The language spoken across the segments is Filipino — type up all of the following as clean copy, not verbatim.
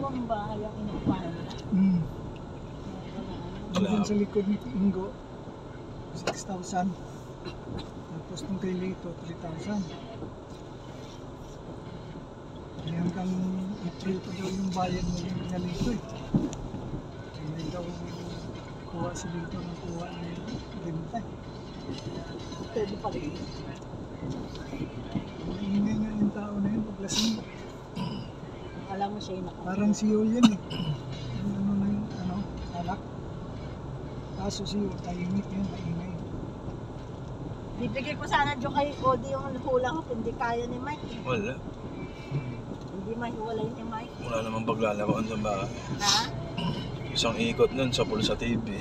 dalawang bahay ang inuupahan nila. Diyan sa likod ni Ingo, 6,000. Tapos nung kay Lito, 3,000. Hanggang April pa daw yung bayan mo yung Lito eh. May daw kuha si Lito ng kuha ni Renta. Pwede pa rin. Hindi nga yung tao na yun, paglasing. Alam mo siya yung Parang si Yul yan eh. Yung ano na yung alak. Kaso si Yul, tahimik yun, maingay. Bibigay ko sana dyan kay Cody yung hula ko, hindi kaya ni Mike. Wala. Hindi mahiwalay ni Mike. Wala namang paglalaroan sa bahay. Ha? Isang ikot nun sa Pulsa TV.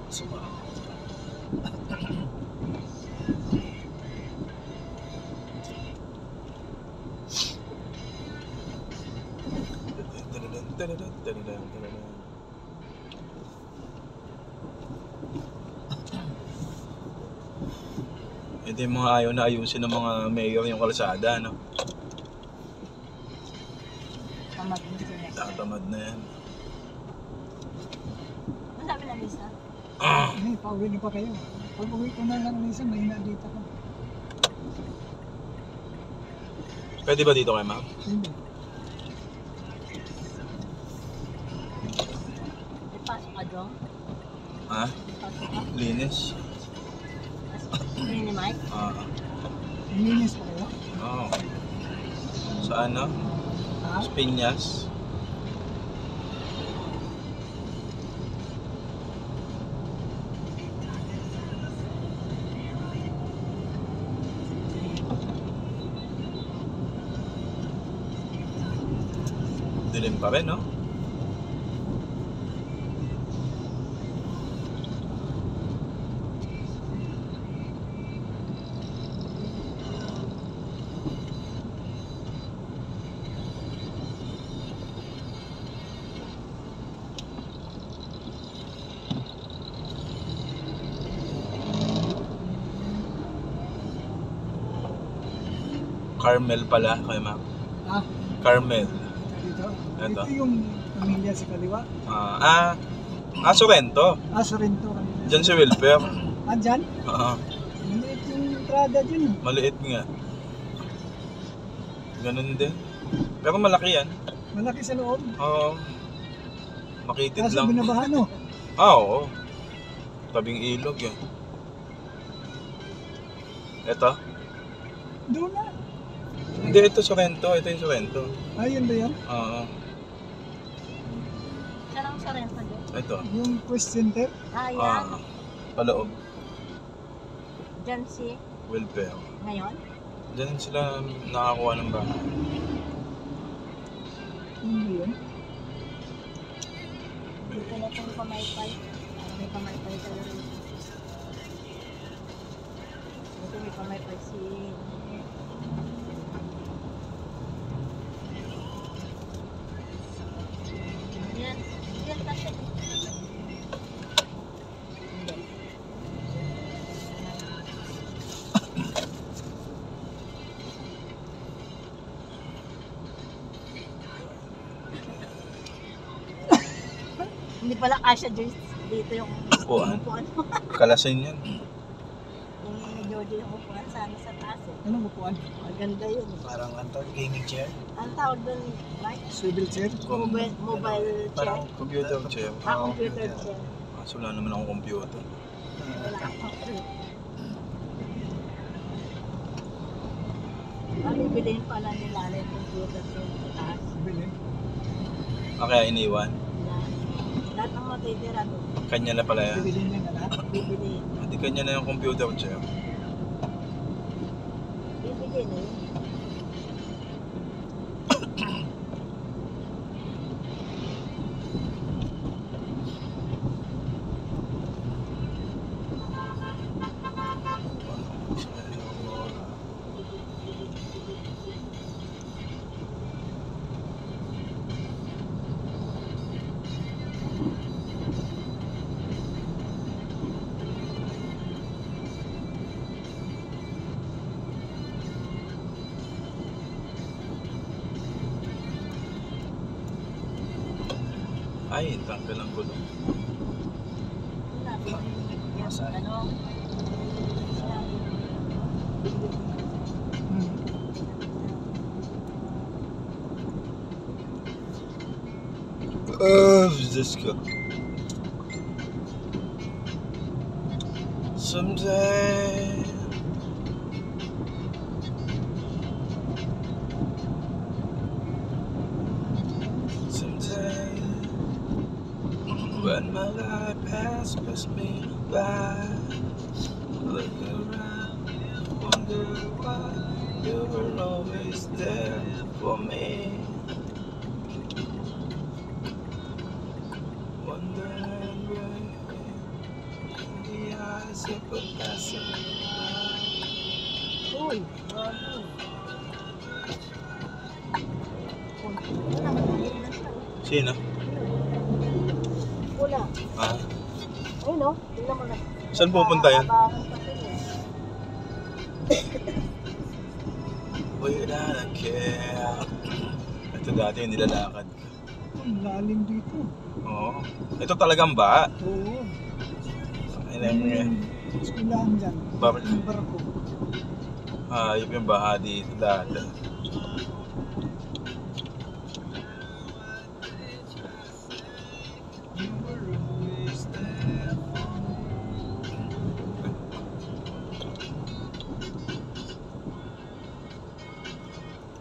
Suma. Hindi mga ayaw na ayusin ng mga mayor yung kalsada, no? Tamad mo siya. Tatamad na yan. Ang sabi na Lisa? Ay, pauwi na pa kayo. Pag uwi ko na lang minsan, mahina dito ko. Pwede ba dito kay ma'am? Hindi. Ipasok ka dyan? Ha? Ipasok ka? Linis? Hindi ni Mike? Ininis pa kayo? Oo. Sa ano? Ha? Sa Piñas? Dilim pa rin, no? Carmel pala kay ma'am. Ha? Carmel. Dito? Ito. Ito yung pamilya sa kaliwa. Sorrento. Sorrento kanila. Diyan si Wilper. Dyan? Oo. Maliit yung entrada dyan. Maliit nga. Ganun din. Pero malaki yan. Malaki sa loob. Oo. Makitid Kaso lang. binabaha no? Oo. Tabing ilog yan. Ito? Doon na. Hindi, ito Sorrento. Ito yung Sorrento. Ayun ba yan? Oo. Siya lang sa renta dyan. Ito. Yung quest center? Yan. Paloob. Dyan si Wilper. ngayon? Diyan sila nakakuha ng bahay. Yun ba yun? Dito na itong pamaypay. May pamaypay tayo rin. Dito may pamaypay si... Yan. Yan kasi. Hindi pala kasya dito yung Upuan. upuan. Kalasin yan. Yung Jojo yung upuan sana sa taas eh. Anong upuan? Maganda yun eh. Parang antong gaming chair. Ang tawag doon, Mike? Swivel chair? Mobile chair. Computer chair. Computer chair. Kaso wala naman akong computer. Wala akong Ang bibiliin pala nila yung computer chair sa taas. Bili. Kaya iniwan. Lahat ng matitira doon, Kanya na pala yan. Bibili niya na lahat. bibiliin. Hindi kanya na yung computer chair. Bibiliin na yun. Ay, tanggal ang gulong. Wala, yes, ano? Diyos ko. Someday when my life has passed me by, look around, wonder why you were always there for me. Wondering why in the eyes of a passing by. Uy, bago. Wala, maliit na siya. Sino? Wala. Ah, Ayun no, tingnan mo na. saan pupunta yan? Abangan pa sila eh. Without a care. Ito dati yung nilalakad ko. Ang lalim dito. Oo. Ito talagang ba? Oo. Alam mo yan. Eskwelahan dyan. Bakit? Yung barko. Hayop yung baha dito dati.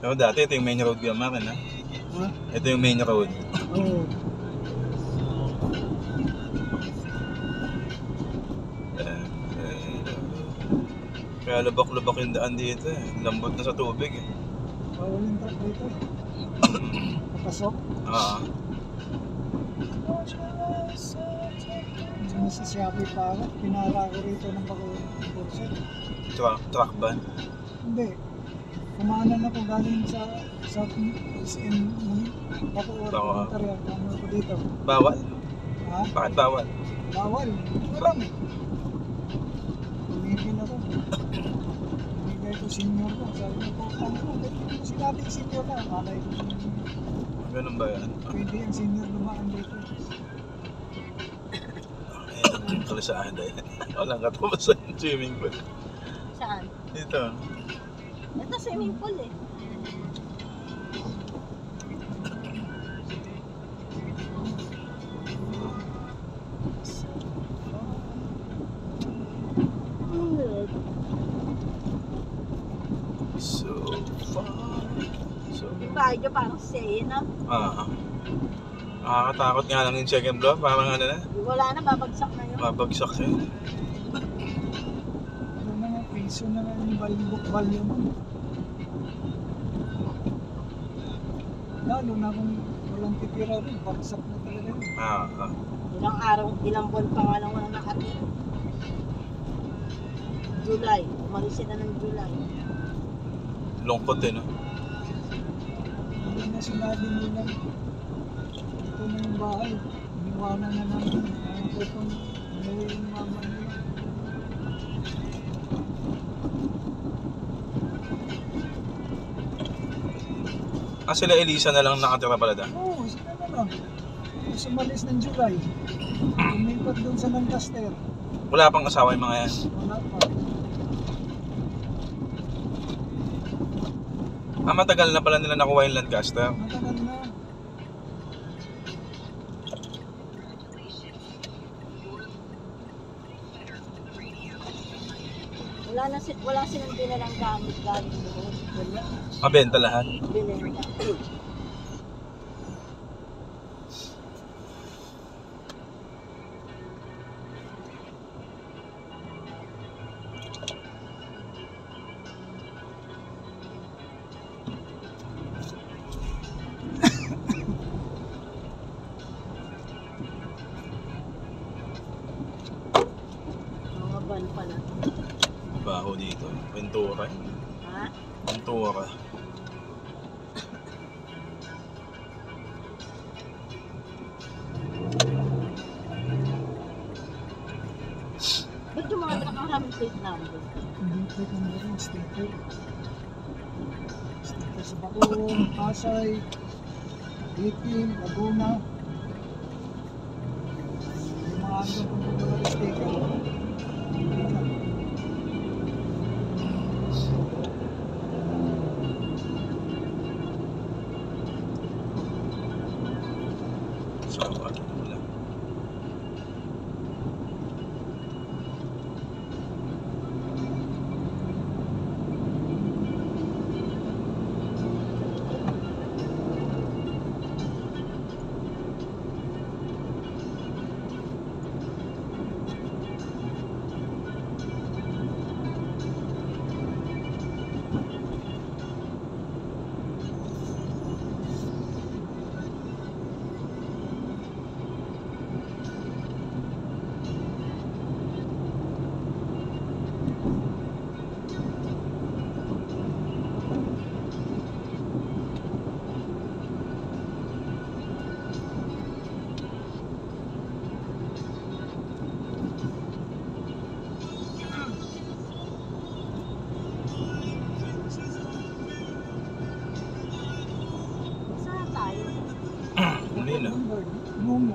Pero dati ito yung main road ko makin ha. Ha? Ito yung main road. Oo. Kaya lubak-lubak yung daan dito eh. Lambot na sa tubig eh. Bawal yung truck dito. Papasok. Ah. Diyan sa Siapi pa ako. Pinara ko rito ng pag-kurso. Truck ba? Hindi. Kumanan ako galing sa SM Bacoor. Bacoor. Ontario. Ano ako dito. Bawal? Ha? Bakit bawal? Bawal. Walang. Tumigil ako. Tumigil ko senior ko. Sabi ko, sinabi senior na. Malay ko. Ganun ba yan? Pwede ang senior lumaan dito. Ayan yung kalisada yan. Walang katapusan yung swimming pool. Saan? Dito. Ito swimming pool eh. So far. So Yung bahay nyo parang say, no? Ah. Nakakatakot nga lang yung second floor. Parang ano na. Wala na, babagsak na yun. Mabagsak siya. Yung mga piso na lang yung value mo. Lalo na kung walang titira rin, baksak na talaga yun. Ah. Ilang araw, ilang buwan pa nga lang wala nakatira. July. Umalis sila ng July. Lungkot eh, no? Hindi na sinabi nila, ito na yung bahay. Iniwanan na namin. Ayaw ko itong umuwi yung mama nila. Ah, sila Elisa na lang nakatira pala doon. Oo, sila na lang. Tapos umalis ng July. Lumipat doon sa Lancaster. Wala pang asawa yung mga yan. Wala pa. Ah, matagal na pala nila nakuha yung Lancaster. Matagal na. Wala silang dinalang gamit galing doon. Wala. Mabenta lahat. Binenta. Mga van pala. Baho dito. Ventura. Ha? Ventura. Ba't yung mga nakakamit plate number? Hindi ko kung meron sticker. Sticker sa Bacoor, Pasay, Itin, Laguna. yun ah. Mumo.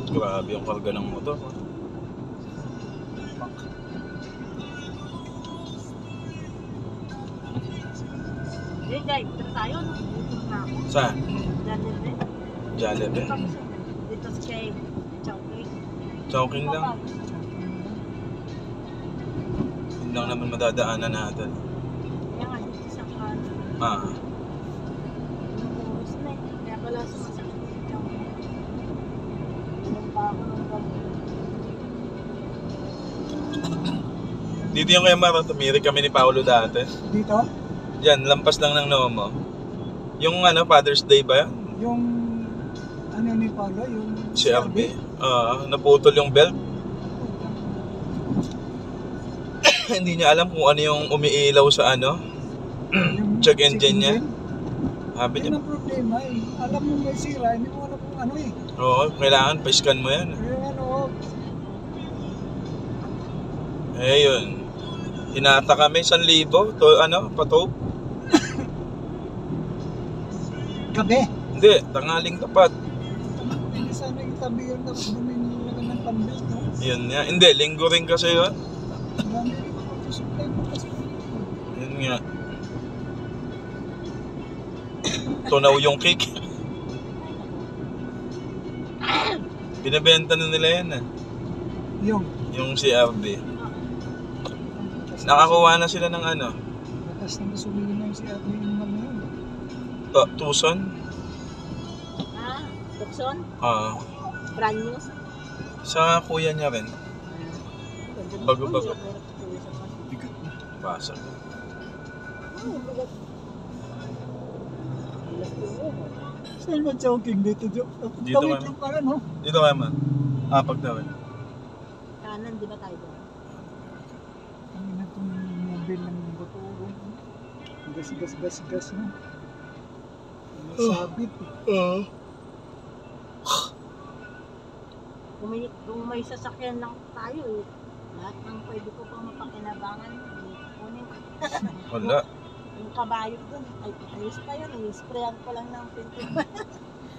Grabe yung karga ng motor. Eh, guys, dito tayo, no? Dito na ako. Saan? Dati rin. Jollibee. Dito sa kay Chowking. Chowking lang. Yun lang naman madadaanan natin. Kaya nga dito sa kanan. Ah. Oras na eh. Kaya pala sumasakit sa Chowking. Inom pa ako ng gamot. Dito yung kay Mara, tumiri kami ni Paolo dati. Dito? Diyan, lampas lang ng Nomo. Yung ano, Father's Day ba yan? Yung ano ni Paolo, yung Si RB. Naputol yung belt. Hindi niya alam kung ano yung umiilaw sa ano. Yung Check engine niya. Sabi niya, Yun ang problema eh. Alam mo may sira, hindi mo alam kung ano eh. oo, kailangan pa-scan mo yan. Yung ano, Eh yun. Hinata kami 1,000 to ano, pato. gabi. Hindi, tangaling tapat. Hindi sana itabi yun tapos bumili na ng pambil, no? Yun nga. Hindi, linggo rin kasi yun. Ang dami rin ako supply mo kasi. Yun nga. Tunaw yung cake. Binibenta na nila yan ah. Yung CRD. Nakakuha na sila ng ano, Batas na masumili na yung si Ate yung ano yun. Tucson. Ah, Tukson? Brand new? Sa kuya niya rin. Bago-bago. Bigat na. Basag. Saan ba joking dito, Jo? Dito Tawid kami. lang pala, no? Dito kayo man. Pagtawid. Kanan, di ba tayo doon? Ang ina itong mobile ng Baturong. Gas na. Sabit eh. Kung may sasakyan lang tayo eh. Lahat ng pwede ko pang mapakinabangan. Kunin ko. Wala. Yung kabayo doon, ay ayos pa yun. I-sprayan ko lang ng pinto.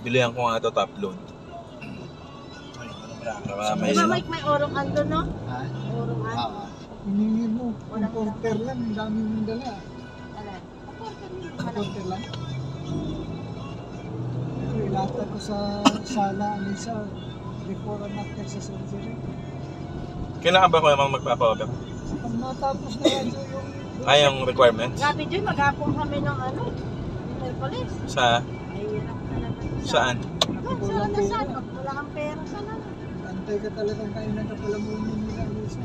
Bilihan ko nga ito top load. Di ba Mike, may orong ando, no? Ha? Orong ando. Hiningi mo. Yung porter lang, ang dami mong dala. Alam. Porter lang. Pero ilata ko sa sala, Alisa, before and after sa surgery. Kailangan ba ko naman magpapa-order? Pag natapos na yan, so yung... Ay, yung requirements? Grabe Joy, maghapon kami ng ano, Merkulis. Sa? Ay, hirap talaga. Saan? Doon, sa Lasal. Wala kang pera sa Lasal. Antay ka talagang kainan ka pala mo nila, Alisa.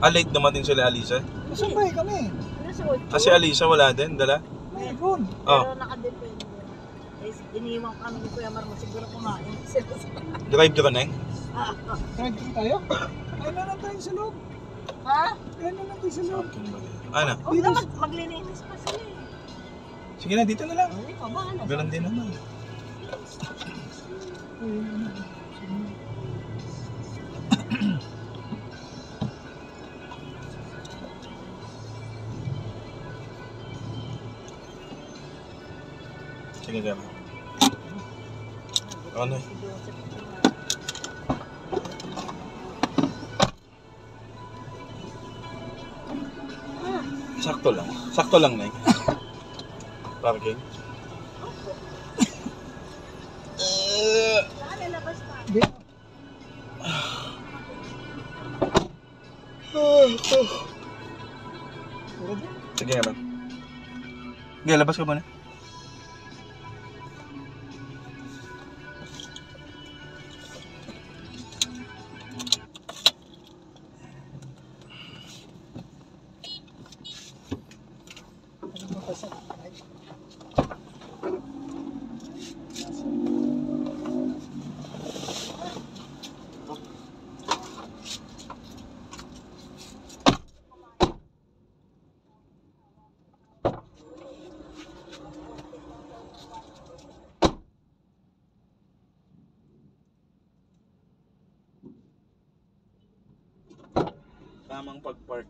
Late dumating sila Alisa? Masabay kami. Ano sa Ocho? Kasi Alisa wala din, dala? Mayroon. Pero nakadepende. Iniwan kami ni Kuya Marmo, siguro kumain sila sa Drive-thru na eh? Drive thru tayo? Kaya na lang tayo sa loob. Ha? Kaya na lang tayo sa loob. Ano? Huwag na maglilinis pa sila eh. Sige na, dito na lang. Ay, kabahan. Ganun din naman. Sige, gano'n. Ano eh? Sakto lang. Sakto lang na eh. Parking. Lalabas pa. Hindi. Sige nga lang. Sige, labas ka muna. Ano ba kasi? Tamang pag-park.